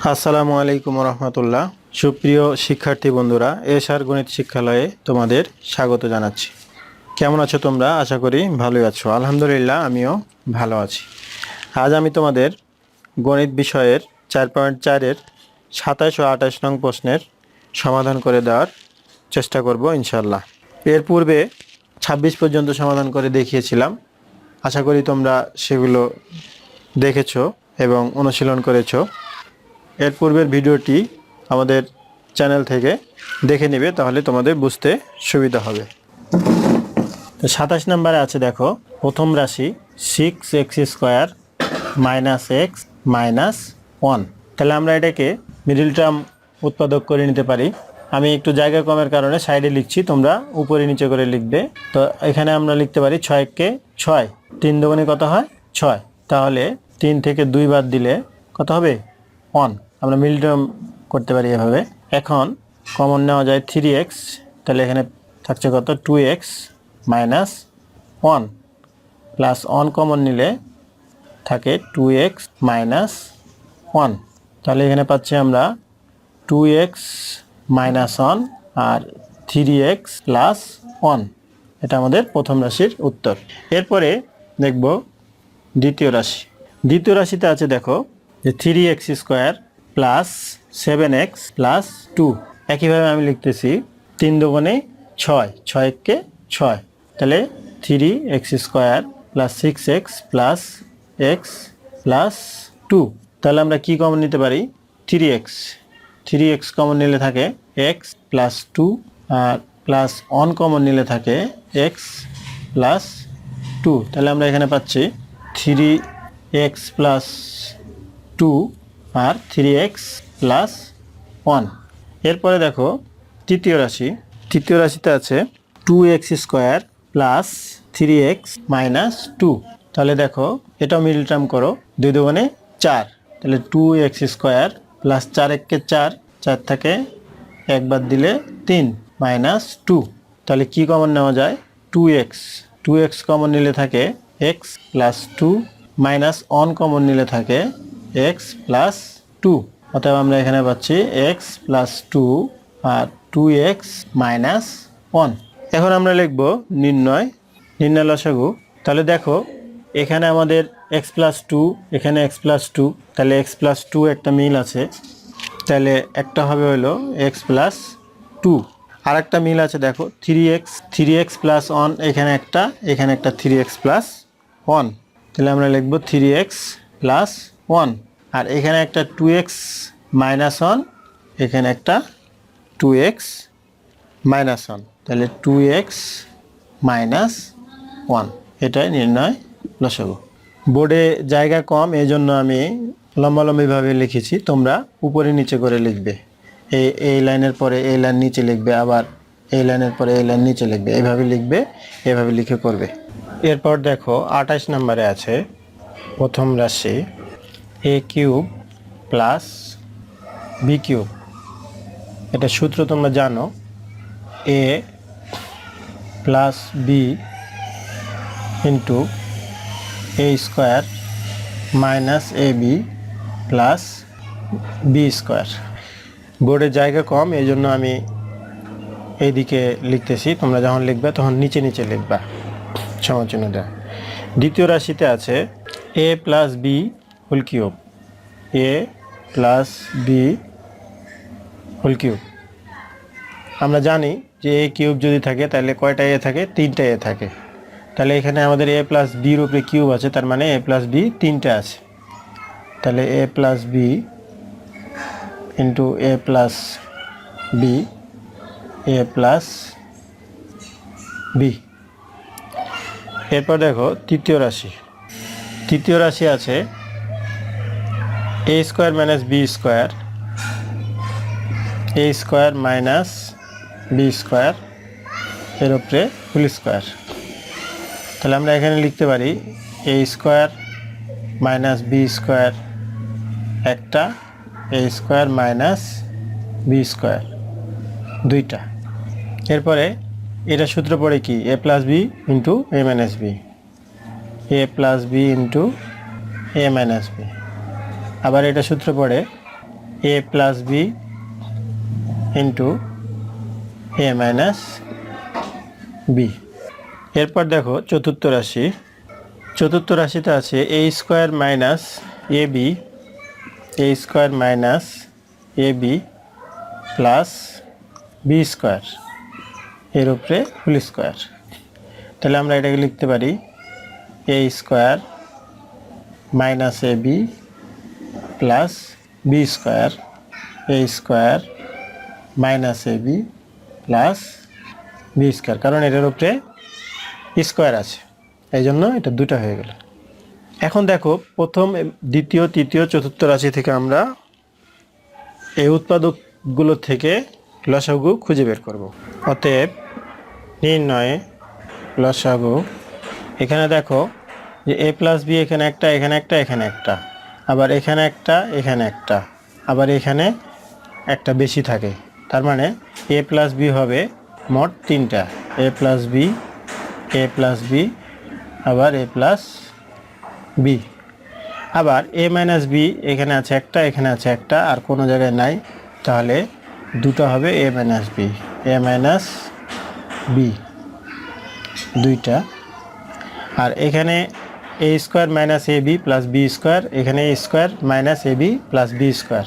আসসালামু আলাইকুম রহমতুল্লাহ। সুপ্রিয় শিক্ষার্থী বন্ধুরা, এশার গণিত শিক্ষালয়ে তোমাদের স্বাগত জানাচ্ছি। কেমন আছো তোমরা? আশা করি ভালোই আছো। আলহামদুলিল্লাহ, আমিও ভালো আছি। আজ আমি তোমাদের গণিত বিষয়ের 4.4-এর 27 ও 28 নং প্রশ্নের সমাধান করে দেওয়ার চেষ্টা করব ইনশাল্লাহ। এর পূর্বে 26 পর্যন্ত সমাধান করে দেখিয়েছিলাম। আশা করি তোমরা সেগুলো দেখেছো এবং অনুশীলন করেছো। এর পূর্বের ভিডিওটি আমাদের চ্যানেল থেকে দেখে নেবে, তাহলে তোমাদের বুঝতে সুবিধা হবে। তো 27 নম্বরে আছে, দেখো, প্রথম রাশি 6x² - x - 1। তাহলে আমরা এটাকে মিডল টার্ম উৎপাদক করে নিতে পারি। আমি একটু জায়গা কমের কারণে সাইডে লিখছি, তোমরা উপরে নিচে করে লিখবে। তো এখানে আমরা লিখতে পারি 6 × 6, 3 দুগুণে কত হয়? 6। তাহলে 3 থেকে 2 বাদ দিলে কত হবে? 1। আমরা মিডল টার্ম করতে পারি এভাবে। এখন কমন নেওয়া যায় 3x, তাহলে এখানে থাকছে কত? 2x - 1 প্লাস 1 কমন নিলে থাকে 2x - 1। তাহলে এখানে পাচ্ছি আমরা 2x - 1 আর 3x + 1। এটা আমাদের প্রথম রাশির উত্তর। এরপরে দেখব দ্বিতীয় রাশি। দ্বিতীয় রাশিতে আছে, দেখো, যে 3x² + 7x + 2। একইভাবে আমি লিখতেছি 3 দুগুণে 6, 6 × 6। তাহলে 3x² + 6x + x + 2। তাহলে আমরা কি কমন নিতে পারি? 3x। 3x কমন নিলে থাকে x + 2 আর প্লাস 1 কমন নিলে থাকে x + 2। তাহলে আমরা এখানে পাচ্ছি 3x + 2 আর 3x + 1। এরপরে দেখো তৃতীয় রাশি। তৃতীয় রাশিতে আছে 2x² + 3x - 2। তাহলে দেখো এটাও মিডল টার্ম করো, 2 দুগুণে 4। তাহলে 2x² + 4 × 4, 4 থেকে 1 বাদ দিলে 3 - 2। তাহলে কি কমন নেওয়া যায়? 2x। 2x কমন নিলে থাকে x + 2 মাইনাস 1 কমন নিলে থাকে x + 2। অতএব আমরা এখানে পাচ্ছি x + 2 আর 2x - 1। এখন আমরা লিখব নির্ণয় লসাগু। তাহলে দেখো এখানে আমাদের x + 2, এখানে x + 2, তাহলে x + 2 একটা মিল আছে। তাহলে একটা হবে হলো x + 2। আর একটা মিল আছে, দেখো 3x + 1, এখানে একটা 3x + 1। তাহলে আমরা লিখব 3x + 1। আর এখানে একটা 2x - 1, এখানে একটা 2x - 1। তাহলে 2x - 1, এটাই নির্ণয় লসাগু। বোর্ডে জায়গা কম, এই জন্য আমি লম্বালম্বিভাবে লিখেছি, তোমরা উপরে নিচে করে লিখবে। এই লাইনের পরে এই লাইন নিচে লিখবে, আবার এই লাইনের পরে এই লাইন নিচে লিখবে, এইভাবে লিখবে, এভাবে লিখে করবে। এরপর দেখো 28 নম্বরে আছে প্রথম রাশি a³ + b³। এটা সূত্র তোমরা জানো, a + b * a² - ab + b²। বোর্ডে জায়গা কম, এই জন্য আমি এইদিকে লিখতেছি, তোমরা যখন লিখবে তখন নিচে নিচে লিখবা, সমানচিহ্ন দেওয়া। দ্বিতীয় রাশিতে আছে a + b ³ a + b ³ আমরা জানি যে a³ যদি থাকে তাহলে কয়টা a থাকে? 3টা a থাকে। তাহলে এখানে আমাদের a + b এর উপরে কিউব আছে, তার মানে a + b 3টা আছে। তাহলে a + b * a + b a + b। এরপর দেখো তৃতীয় রাশি। তৃতীয় রাশি আছে a² - b² a² - b² এর উপরে হোল স্কয়ার। তাহলে আমরা এখানে লিখতে পারি a² - b² একটা, a² - b² দুইটা। এরপরে এটা সূত্র পড়ে কি? a + b * a - b a + b * a - b। আবার এটা সূত্র পড়ে এ প্লাস বি ইন্টু এ মাইনাস বি। এরপর দেখো চতুর্থ রাশি। চতুর্থ রাশিতে আছে এ square minus A B, A square minus A B plus B square এর উপরে হোল স্কোয়ার। তাহলে আমরা এটাকে লিখতে পারি এ square minus A B plus B square, A square minus A B plus B square, কারণ এটার উপরে স্কোয়ার আছে এই জন্য এটা দুটো হয়ে গেল। এখন দেখো প্রথম, দ্বিতীয়, তৃতীয়, চতুর্থ রাশি থেকে আমরা এই উৎপাদকগুলো থেকে লসাগু খুঁজে বের করব। অতএব নির্ণয়ে লসাগু, এখানে দেখো যে এ প্লাস বি এখানে একটা, এখানে একটা, এখানে একটা, আবার এখানে একটা, এখানে একটা, আবার এখানে একটা বেশি থাকে, তার মানে এ প্লাস বি হবে মোট তিনটা, এ প্লাস বি, এ প্লাস বি, আবার এ প্লাস বি। আবার এ মাইনাস বি এখানে আছে একটা, এখানে আছে একটা, আর কোনো জায়গায় নাই, তাহলে দুটো হবে এ মাইনাস বি, এ মাইনাস বি দুইটা। আর এখানে এ square minus A B plus B square, এখানে এ square minus A B plus B square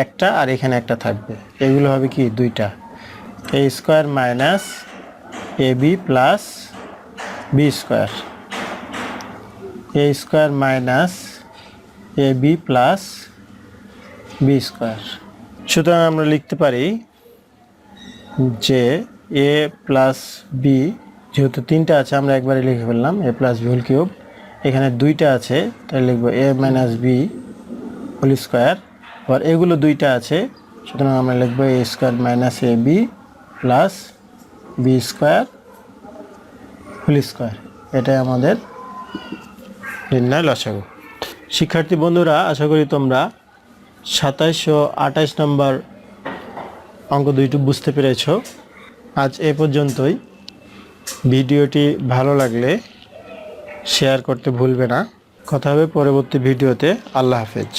একটা, আর এখানে একটা থাকবে, এগুলো হবে কি দুইটা, এ square minus A B plus B square, A square minus A B plus B square. সুতরাং আমরা লিখতে পারি যে এ প্লাস বি, যেহেতু তিনটা আছে আমরা একবারে লিখে ফেললাম A plus B whole cube, এখানে দুইটা আছে তাই লিখবো A minus B whole square, আবার এগুলো দুইটা আছে সুতরাং আমরা লিখবো A square minus A B plus B square whole square. এটাই আমাদের নির্ণয় লসাগু। শিক্ষার্থী বন্ধুরা, আশা করি তোমরা 27 ও 28 নম্বর অঙ্ক দুইটি বুঝতে পেরেছ। আজ এ পর্যন্তই। ভিডিওটি ভালো লাগলে শেয়ার করতে ভুলবে না। কথা হবে পরবর্তী ভিডিওতে। আল্লাহ হাফেজ।